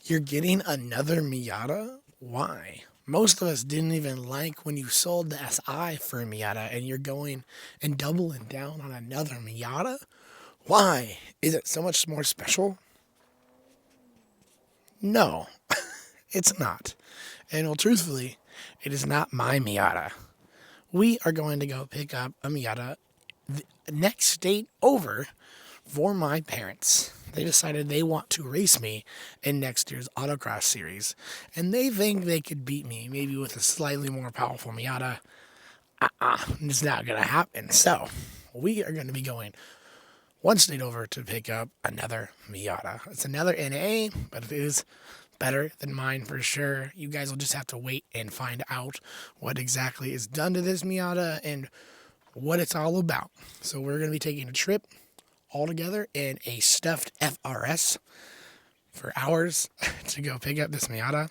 You're getting another Miata? Why? Most of us didn't even like when you sold the SI for a Miata and you're going and doubling down on another Miata? Why? Is it so much more special? No, it's not. And well, truthfully, it is not my Miata. We are going to go pick up a Miata the next state over for my parents. They decided they want to race me in next year's autocross series, and they think they could beat me, maybe with a slightly more powerful Miata. It's not going to happen. So, we are going to be going one state over to pick up another Miata. It's another NA, but it is better than mine for sure. You guys will just have to wait and find out what exactly is done to this Miata and what it's all about. So, we're going to be taking a trip all together in a stuffed FR-S for hours to go pick up this Miata.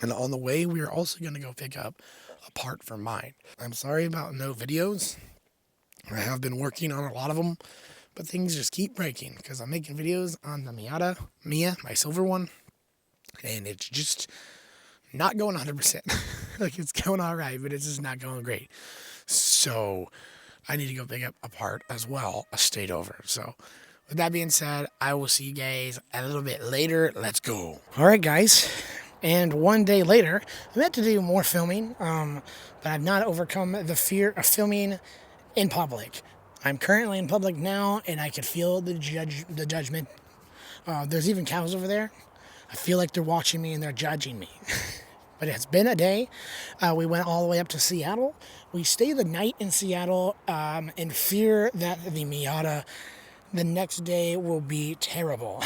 And on the way, we are also going to go pick up a part for mine. I'm sorry about no videos. I have been working on a lot of them, but things just keep breaking because I'm making videos on the Miata, Mia, my silver one, and it's just not going 100%. Like, it's going all right, but it's just not going great. So I need to go pick up a part as well, a state over. So with that being said, I will see you guys a little bit later. Let's go. All right, guys. And one day later, I meant to do more filming, but I've not overcome the fear of filming in public. I'm currently in public now, and I can feel the judgment. There's even cows over there. I feel like they're watching me and they're judging me. But it's been a day. We went all the way up to Seattle. We stayed the night in Seattle in fear that the Miata the next day will be terrible.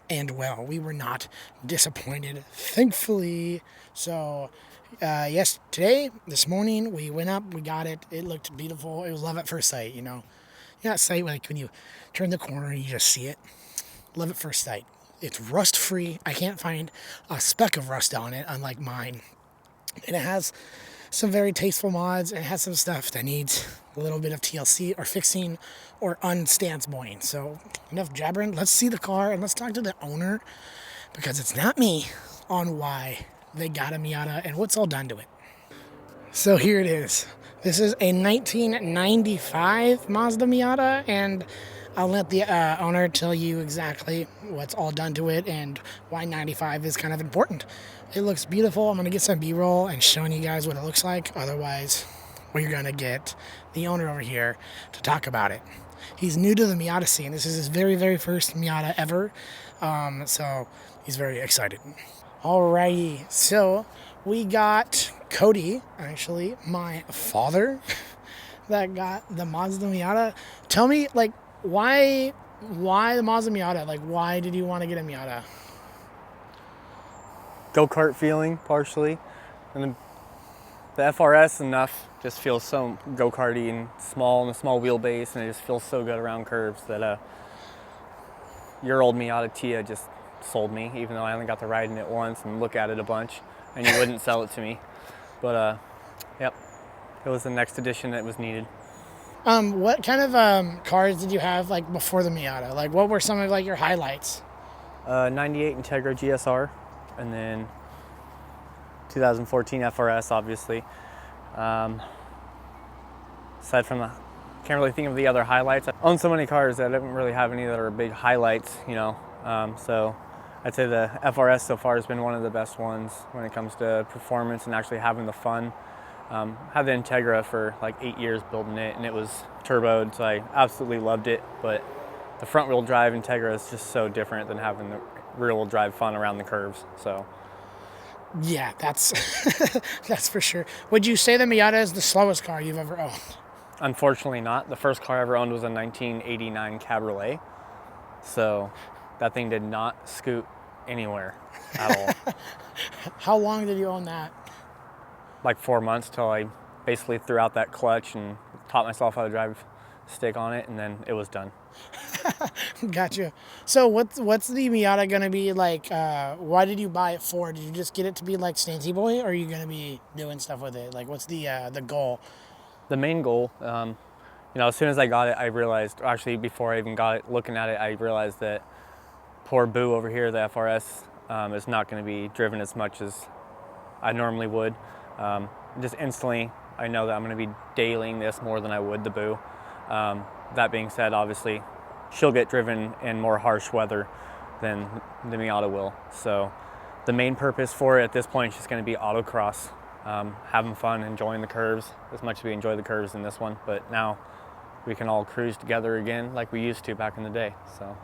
And well, we were not disappointed, thankfully. So, yes, this morning, we went up, we got it. It looked beautiful. It was love at first sight, you know. You know that sight, like when you turn the corner, you just see it. Love at first sight. It's rust-free. I can't find a speck of rust on it, unlike mine. And it has some very tasteful mods, and it has some stuff that needs a little bit of TLC or fixing or unstance boying. So enough jabbering. Let's see the car and let's talk to the owner, because it's not me, on why they got a Miata and what's all done to it. So here it is. This is a 1995 Mazda Miata, and I'll let the owner tell you exactly what's all done to it and why 95 is kind of important. It looks beautiful. I'm going to get some B-roll and showing you guys what it looks like. Otherwise, we're going to get the owner over here to talk about it. He's new to the Miata scene. This is his very, very first Miata ever. So he's very excited. Alrighty. So we got Cody, actually, my father, that got the Mazda Miata. Tell me, like, why the Mazda Miata? Like, why did you want to get a Miata? Go-kart feeling, partially. And the FR-S enough just feels so go-karty and a small wheelbase, and it just feels so good around curves that your old Miata Tia just sold me, even though I only got to ride in it once and look at it a bunch, and you wouldn't sell it to me. But yep, it was the next edition that was needed. What kind of cars did you have, like, before the Miata? Like, what were some of, like, your highlights? 98 Integra GSR, and then 2014 FR-S, obviously. Aside from the, can't really think of the other highlights. I own so many cars that I don't really have any that are big highlights, you know. So I'd say the FR-S so far has been one of the best ones when it comes to performance and actually having the fun. Had the Integra for like 8 years building it, and it was turboed, so I absolutely loved it. But the front wheel drive Integra is just so different than having the rear wheel drive fun around the curves. So yeah, that's that's for sure. Would you say the Miata is the slowest car you've ever owned? Unfortunately not. The first car I ever owned was a 1989 Cabriolet. So that thing did not scoot anywhere at all. How long did you own that? Like 4 months till I basically threw out that clutch and taught myself how to drive stick on it, and then it was done. Gotcha. So what's the Miata gonna be like? Why did you buy it for? Did you just get it to be like Stancy Boy, or are you gonna be doing stuff with it? Like, what's the goal? The main goal, you know, as soon as I got it, I realized, actually before I even got it, looking at it, I realized that poor Boo over here, the FRS, is not going to be driven as much as I normally would. Just instantly, I know that I'm going to be dailying this more than I would the Boo. That being said, obviously, she'll get driven in more harsh weather than the Miata will. So the main purpose for it at this point is just going to be autocross, having fun, enjoying the curves as much as we enjoy the curves in this one. But now we can all cruise together again like we used to back in the day. So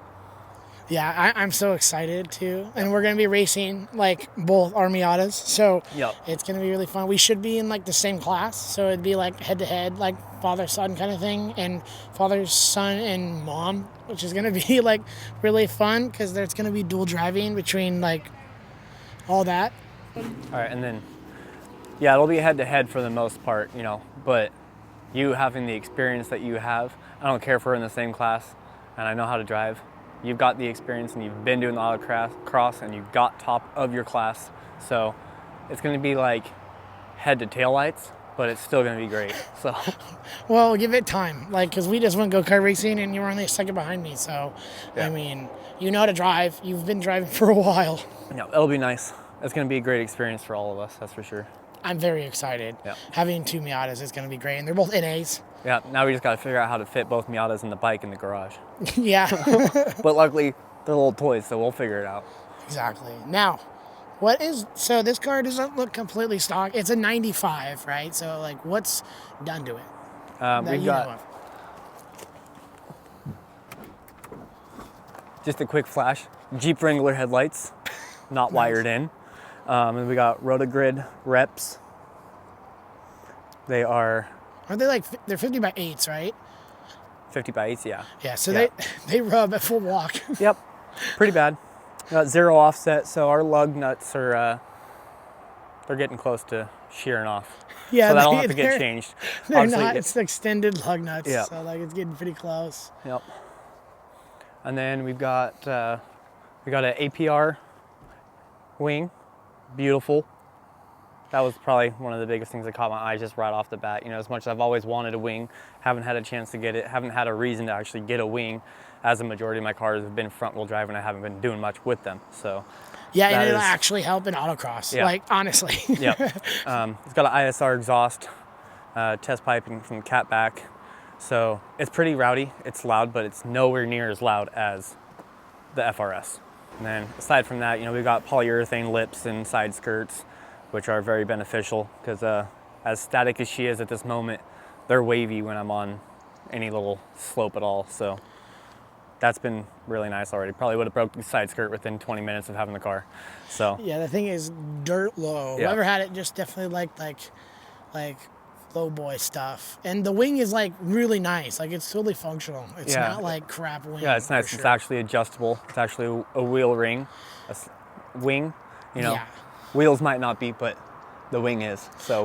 Yeah, I'm so excited too. And we're going to be racing like both our Miatas. So it's going to be really fun. We should be in like the same class. So it'd be like head to head, like father son kind of thing. And father, son, and mom, which is going to be like really fun because there's going to be dual driving between like all that. All right. And then, yeah, it'll be head to head for the most part, you know, but you having the experience that you have, I don't care if we're in the same class and I know how to drive. You've got the experience and you've been doing the autocross and you've got top of your class. So it's going to be like head to tail lights, but it's still going to be great. So, well, give it time. Like, because we just went go-kart racing and you were only a second behind me. So, yeah. I mean, you know how to drive. You've been driving for a while. No, it'll be nice. It's going to be a great experience for all of us. That's for sure. I'm very excited. Yeah. Having two Miatas is going to be great. And they're both NAs. Yeah, now we just got to figure out how to fit both Miatas and the bike in the garage. Yeah. But luckily, they're little toys, so we'll figure it out. Exactly. Now, so this car doesn't look completely stock. It's a 95, right? So, like, what's done to it? We've got just a quick flash. Jeep Wrangler headlights, not wired in. And we got Rotogrid reps. They are... Aren't they like, they're 50 by 8s, right? 50 by 8s, yeah. Yeah, so they rub at full walk. Yep, pretty bad. Got zero offset, so our lug nuts are, they're getting close to shearing off. Yeah, so that'll have to get changed. They're obviously, not, it's extended lug nuts, yep. So like it's getting pretty close. Yep. And then we've got, we got an APR wing, beautiful. That was probably one of the biggest things that caught my eye just right off the bat. You know, as much as I've always wanted a wing, haven't had a chance to get it, haven't had a reason to actually get a wing, as a majority of my cars have been front-wheel drive and I haven't been doing much with them. So yeah, and it'll actually help in autocross, like honestly. Yeah. It's got an ISR exhaust, test piping from cat back. So it's pretty rowdy, it's loud, but it's nowhere near as loud as the FRS. And then aside from that, you know, we've got polyurethane lips and side skirts, which are very beneficial because as static as she is at this moment, they're wavy when I'm on any little slope at all. So that's been really nice already. Probably would have broke the side skirt within 20 minutes of having the car. So yeah, the thing is dirt low. Yeah. Whoever had it just definitely like low boy stuff. And the wing is like really nice. Like it's totally functional. It's not like crap wing. Yeah, it's nice. Sure. It's actually adjustable. It's actually a wheel ring, wing, you know. Yeah. Wheels might not be, but the wing is. So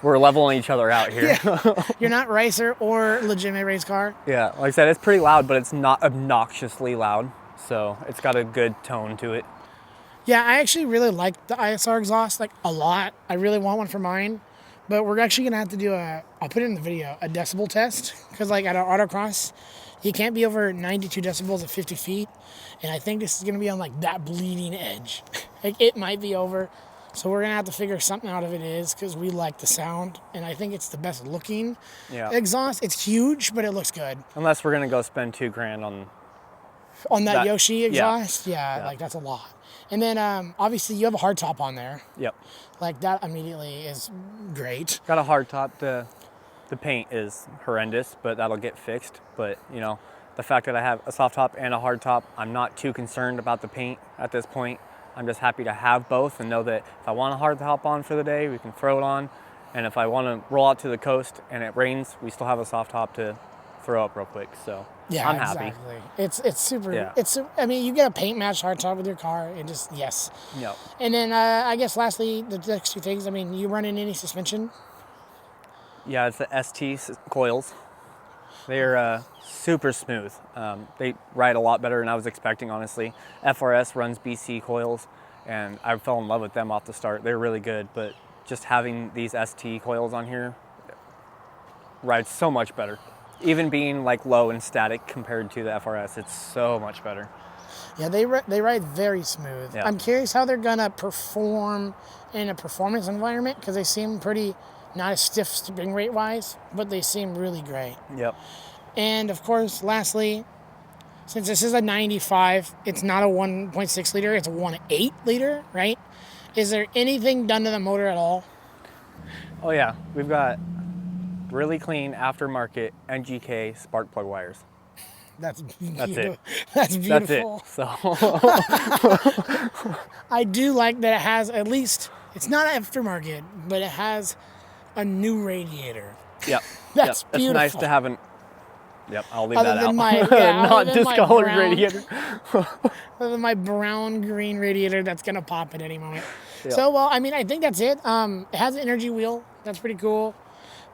we're leveling each other out here. Yeah. You're not racer or legitimate race car. Yeah, like I said, it's pretty loud, but it's not obnoxiously loud. So it's got a good tone to it. Yeah, I actually really like the ISR exhaust, like a lot. I really want one for mine. But we're actually going to have to do I'll put it in the video, a decibel test. Because like at our autocross, you can't be over 92 decibels at 50 feet. And I think this is going to be on like that bleeding edge. Like it might be over. So we're going to have to figure something out if it is because we like the sound. And I think it's the best looking exhaust. It's huge, but it looks good. Unless we're going to go spend $2,000 on that Yoshi exhaust. Yeah, like that's a lot. And then obviously you have a hard top on there. Yep. Like that immediately is great. Got a hard top. The paint is horrendous, but that'll get fixed. But you know, the fact that I have a soft top and a hard top, I'm not too concerned about the paint at this point. I'm just happy to have both and know that if I want a hard top on for the day, we can throw it on. And if I want to roll out to the coast and it rains, we still have a soft top to throw up real quick. So yeah, I'm happy. Exactly. It's super. Yeah. I mean, you get a paint match hard top with your car, and just yes. Yep. And then I guess lastly, the next two things. I mean, you running any suspension? Yeah, it's the ST coils. They're super smooth. They ride a lot better than I was expecting, honestly. FRS runs BC coils, and I fell in love with them off the start. They're really good, but just having these ST coils on here rides so much better. Even being like low and static compared to the FRS, it's so much better. Yeah, they ride very smooth. Yeah. I'm curious how they're gonna perform in a performance environment because they seem pretty not as stiff spring rate wise, but they seem really great. Yep. And of course, lastly, since this is a 95, it's not a 1.6 liter, it's a 1.8 liter, right? Is there anything done to the motor at all? Oh yeah, we've got really clean aftermarket NGK spark plug wires. That's beautiful. That's it. That's beautiful. That's it. So I do like that it has at least, it's not aftermarket, but it has a new radiator. yep. That's yep. beautiful. It's nice to have an. Yep, I'll leave Other that than out. my- yeah, Not other than my discolored brown- radiator. Other than my brown green radiator that's gonna pop at any moment. Yep. So, well, I mean, I think that's it. It has an energy wheel. That's pretty cool.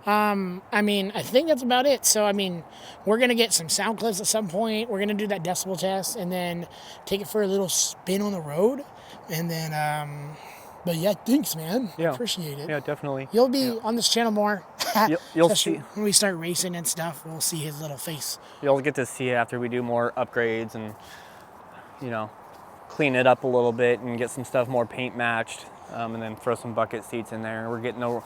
I mean, I think that's about it. So, I mean, we're going to get some sound clips at some point. We're going to do that decibel test and then take it for a little spin on the road. And then, but yeah, thanks, man. Yeah. Appreciate it. Yeah, definitely. You'll be on this channel more. You'll Especially see. when we start racing and stuff, we'll see his little face. You'll get to see it after we do more upgrades and, you know, clean it up a little bit and get some stuff more paint matched, and then throw some bucket seats in there. We're getting a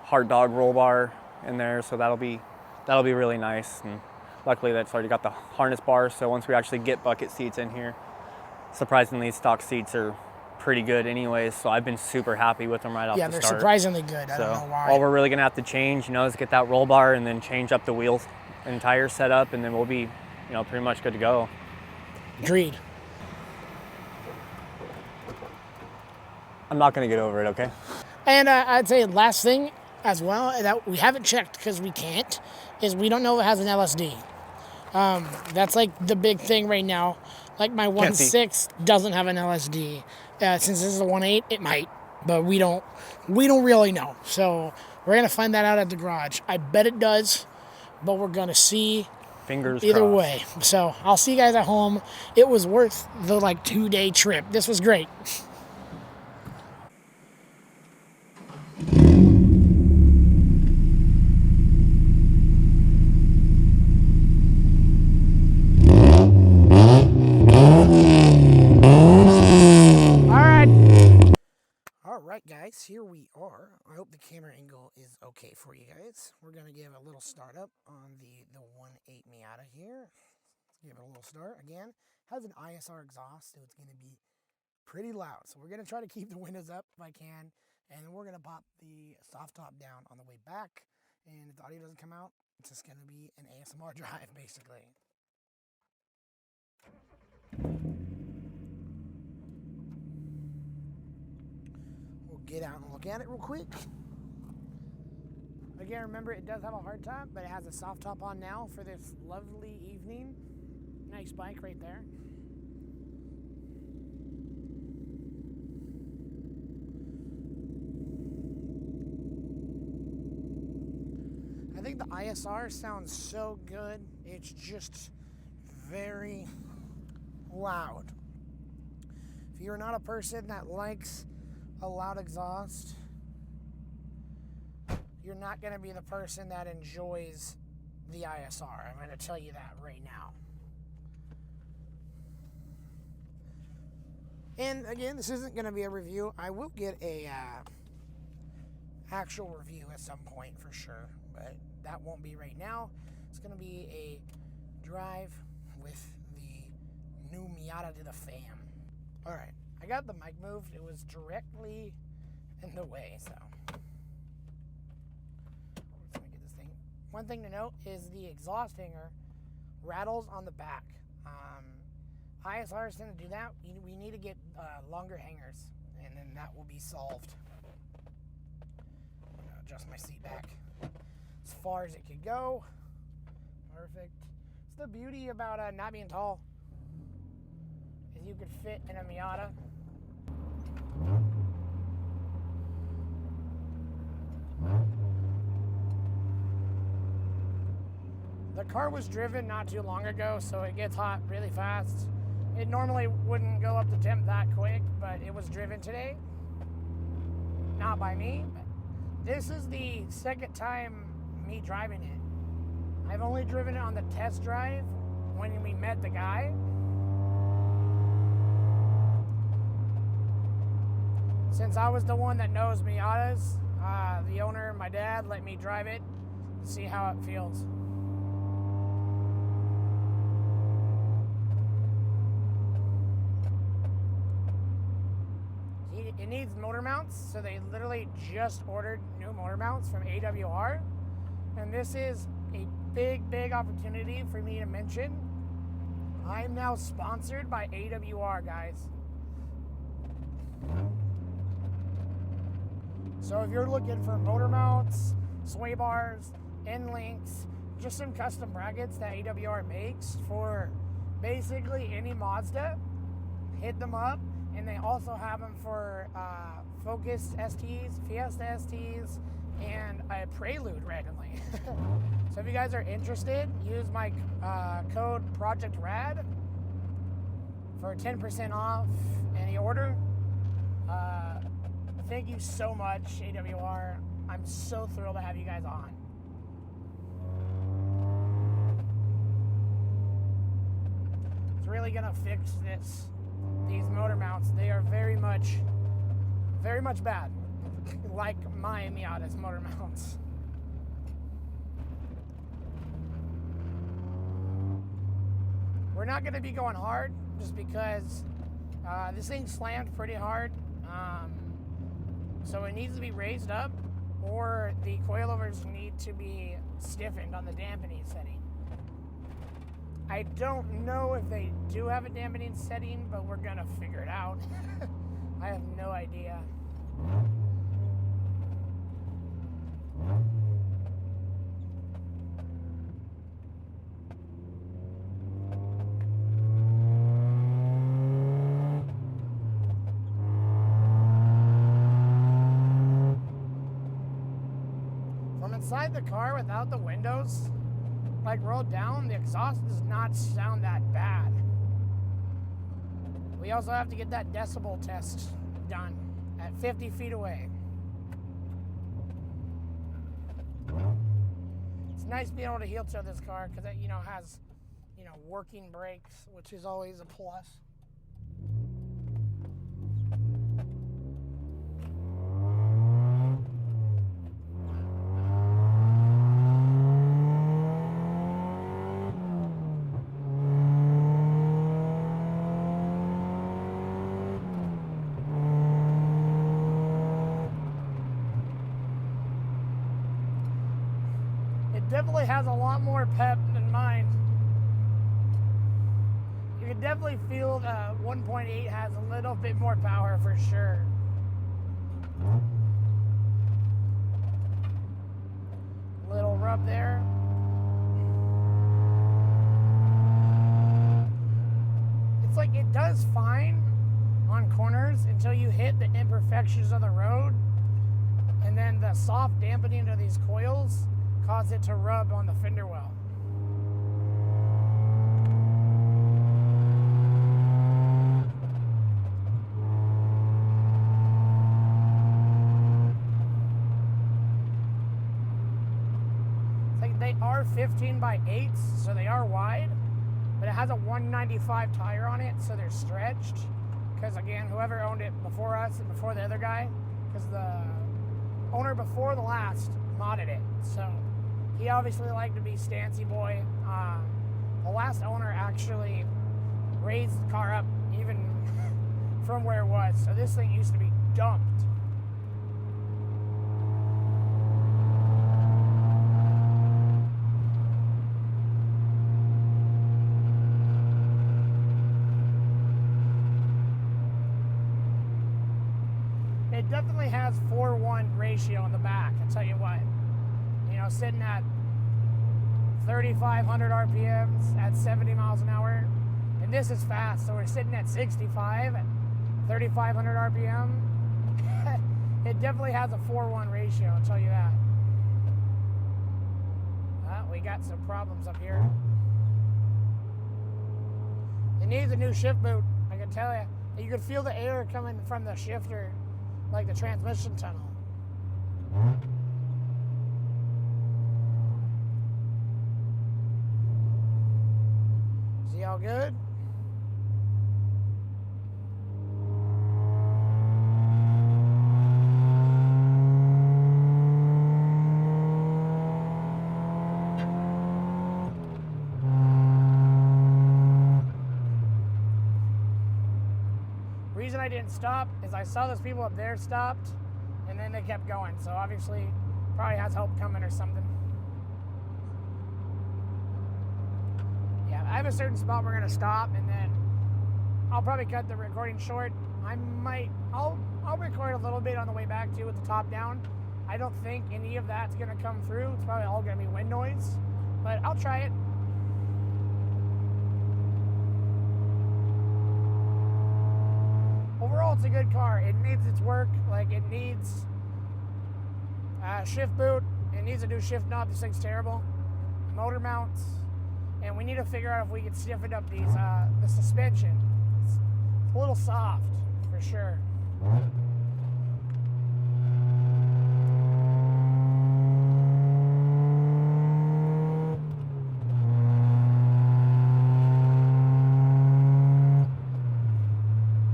hard dog roll bar in there, so that'll be really nice. And luckily that's already got the harness bar, so once we actually get bucket seats in here, surprisingly stock seats are pretty good anyways, so I've been super happy with them right off the start. Yeah, they're surprisingly good. I don't know why. All we're really gonna have to change, is get that roll bar and then change up the wheels and tire setup, and then we'll be, pretty much good to go. Agreed. I'm not gonna get over it, okay? And I'd say last thing as well that we haven't checked because we can't is we don't know if it has an LSD. That's like the big thing right now. Like my 1.6 doesn't have an LSD. Since this is a 1.8, it might, but we don't really know. So we're gonna find that out at the garage. I bet it does, but we're gonna see. Fingers either crossed. way. So I'll see you guys at home. It was worth the 2-day trip. This was great. Alright guys, here we are. I hope the camera angle is okay for you guys. We're going to give a little startup on the 1.8 Miata here. Let's give it a little start. Again, has an ISR exhaust, so it's going to be pretty loud. So we're going to try to keep the windows up if I can, and then we're going to pop the soft top down on the way back. And if the audio doesn't come out, it's just going to be an ASMR drive, basically. Get out and look at it real quick. Again, remember it does have a hard top, but it has a soft top on now for this lovely evening. Nice bike right there. I think the ISR sounds so good. It's just very loud. If you're not a person that likes a loud exhaust, you're not going to be the person that enjoys the ISR. I'm going to tell you that right now. And again, this isn't going to be a review. I will get a actual review at some point for sure, but that won't be right now. It's going to be a drive with the new Miata to the fam. All right. I got the mic moved. It was directly in the way, so. Let me get this thing. One thing to note is the exhaust hanger rattles on the back. ISRs tend to do that. We need to get longer hangers, and then that will be solved. I'm gonna adjust my seat back as far as it could go. Perfect. It's the beauty about not being tall, is you could fit in a Miata. The car was driven not too long ago, so it gets hot really fast. It normally wouldn't go up to temp that quick, but it was driven today. Not by me, but this is the second time me driving it. I've only driven it on the test drive when we met the guy. Since I was the one that knows Miatas, the owner, my dad, let me drive it to see how it feels. It needs motor mounts, so they literally just ordered new motor mounts from AWR. And this is a big opportunity for me to mention. I am now sponsored by AWR, guys. So if you're looking for motor mounts, sway bars, end links, just some custom brackets that AWR makes for basically any Mazda, hit them up. And they also have them for Focus STs, Fiesta STs, and a Prelude randomly. So if you guys are interested, use my code PROJECTRAD for 10% off any order. Thank you so much, AWR. I'm so thrilled to have you guys on. It's really gonna fix these motor mounts. They are very much bad, like my Miata's motor mounts. We're not going to be going hard just because this thing slammed pretty hard, so it needs to be raised up, or the coilovers need to be stiffened on the dampening setting. I don't know if they do have a dampening setting, but we're gonna figure it out. I have no idea. From inside the car without the windows like rolled down, the exhaust does not sound that bad. We also have to get that decibel test done at 50 feet away. It's nice being able to heel toe this car because it, has, working brakes, which is always a plus. Definitely has a lot more pep than mine. You can definitely feel the 1.8 has a little bit more power for sure. Little rub there. It's like it does fine on corners until you hit the imperfections of the road, and then the soft dampening of these coils cause it to rub on the fender well. It's like they are 15 by 8s, so they are wide, but it has a 195 tire on it, so they're stretched. Because again, whoever owned it before us and before the other guy, because the owner before the last modded it, so he obviously liked to be Stancy boy. The last owner actually raised the car up even from where it was. So this thing used to be dumped. It definitely has 4:1 ratio in the back, I'll tell you what. Sitting at 3,500 RPMs at 70 miles an hour. And this is fast, so we're sitting at 65 at 3,500 RPM. It definitely has a 4:1 ratio, I'll tell you that. We got some problems up here. It needs a new shift boot, I can tell you. You can feel the air coming from the shifter, like the transmission tunnel. All good? Reason I didn't stop is I saw those people up there stopped, and then they kept going. So obviously, probably has help coming or something. Yeah, I have a certain spot we're gonna stop, and then I'll probably cut the recording short. I'll record a little bit on the way back too with the top down. I don't think any of that's gonna come through. It's probably all gonna be wind noise, but I'll try it. Overall, it's a good car. It needs its work. Like, it needs shift boot. It needs a new shift knob. This thing's terrible. Motor mounts, and we need to figure out if we can stiffen up these the suspension. It's a little soft for sure.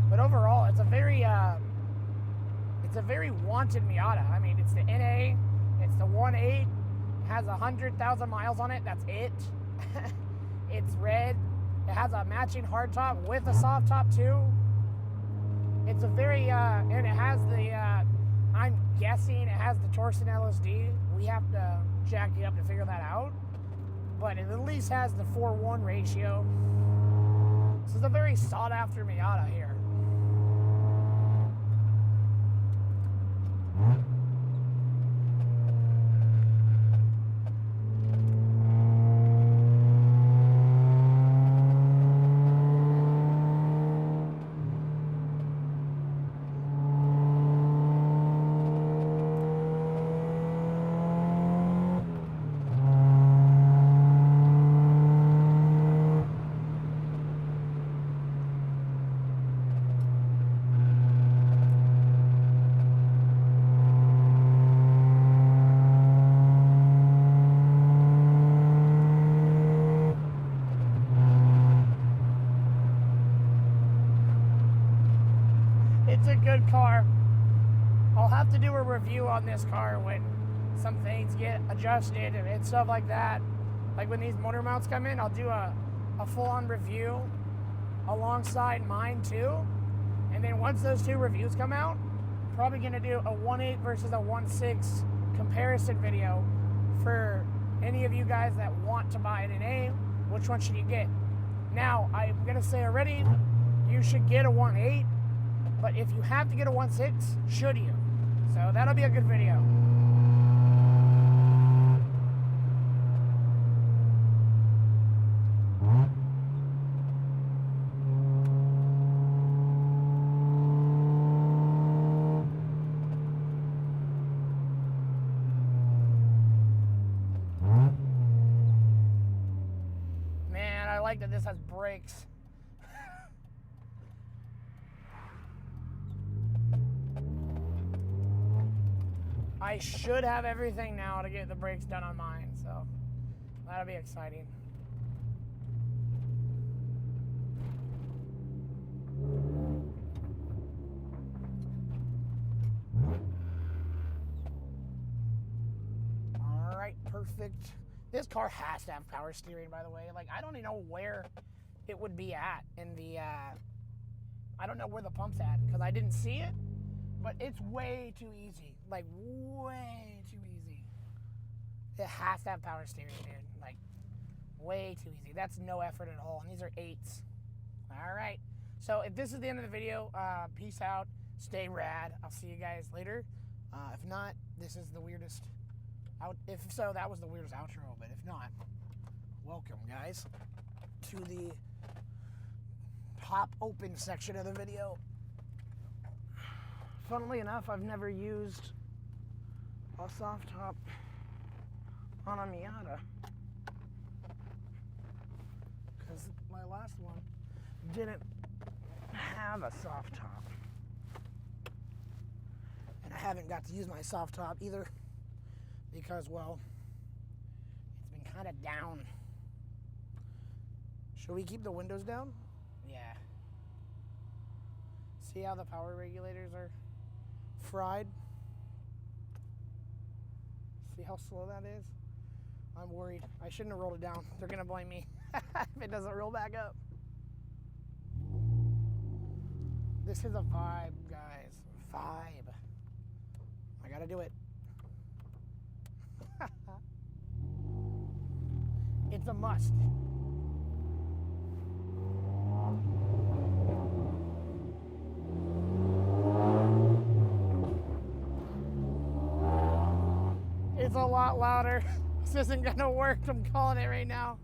But overall, it's a very wanted Miata. I mean, it's the NA, it's the 1.8, has 100,000 miles on it. That's it. It's red. It has a matching hardtop with a soft top too. It's a very and it has the I'm guessing it has the Torsen LSD. We have to jack it up to figure that out. But it at least has the 4:1 ratio. This is a very sought after Miata here. It's a good car. I'll have to do a review on this car when some things get adjusted and stuff like that. Like when these motor mounts come in, I'll do a full-on review alongside mine too. And then once those two reviews come out, probably gonna do a 1.8 versus a 1.6 comparison video for any of you guys that want to buy an A. Which one should you get? Now, I'm gonna say already, you should get a 1.8. But if you have to get a 1.6, should you? So that'll be a good video. Man, I like that this has brakes. I should have everything now to get the brakes done on mine, so that'll be exciting. All right, perfect. This car has to have power steering, by the way. Like, I don't even know where it would be at in the, I don't know where the pump's at because I didn't see it. But it's way too easy. Like, way too easy. It has to have power steering, dude. Like, way too easy. That's no effort at all. And these are 8s. All right. So, if this is the end of the video, peace out. Stay rad. I'll see you guys later. If not, this is the weirdest. If so, that was the weirdest outro. But if not, welcome, guys, to the pop open section of the video. Funnily enough, I've never used a soft top on a Miata because my last one didn't have a soft top. And I haven't got to use my soft top either because, well, it's been kind of down. Should we keep the windows down? Yeah. See how the power regulators are fried? See how slow that is? I'm worried. I shouldn't have rolled it down. They're gonna blame me if it doesn't roll back up. This is a vibe, guys. Vibe. I gotta do it. It's a must. It's a lot louder. This isn't gonna work. I'm calling it right now.